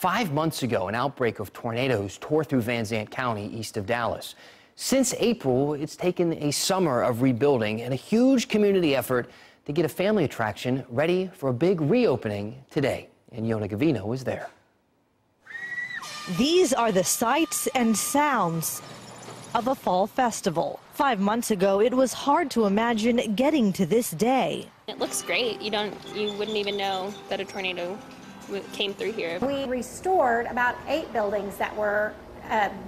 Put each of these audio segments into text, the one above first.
5 months ago, an outbreak of tornadoes tore through Van Zandt County east of Dallas. Since April, it's taken a summer of rebuilding and a huge community effort to get a family attraction ready for a big reopening today. And Yona Gavino is there. These are the sights and sounds of a fall festival. 5 months ago, it was hard to imagine getting to this day. It looks great. You wouldn't even know that a tornado came through here. We restored about 8 buildings that were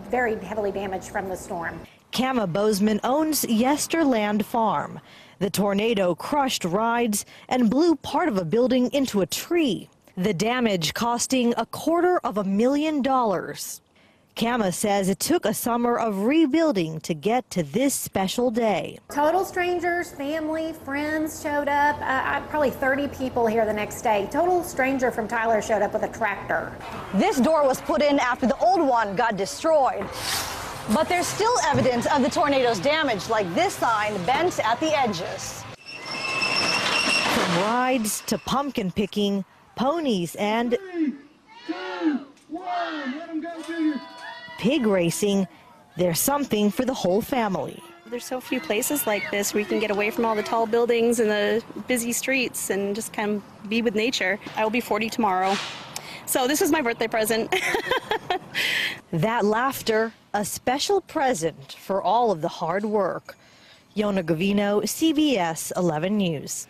very heavily damaged from the storm. Kama Bozeman owns Yesterland Farm. The tornado crushed rides and blew part of a building into a tree. The damage costing $250,000. Kama says it took a summer of rebuilding to get to this special day. Total strangers, family, friends showed up. Probably 30 people here the next day. Total stranger from Tyler showed up with a tractor. This door was put in after the old one got destroyed. But there's still evidence of the tornado's damage, like this sign bent at the edges. From rides to pumpkin picking, ponies and 3, 2, 1, let them go, Junior. Pig racing, there's something for the whole family. There's so few places like this where you can get away from all the tall buildings and the busy streets and just kind of be with nature. I will be 40 tomorrow, so this is my birthday present. That laughter, a special present for all of the hard work. Yona Gavino, CBS 11 News.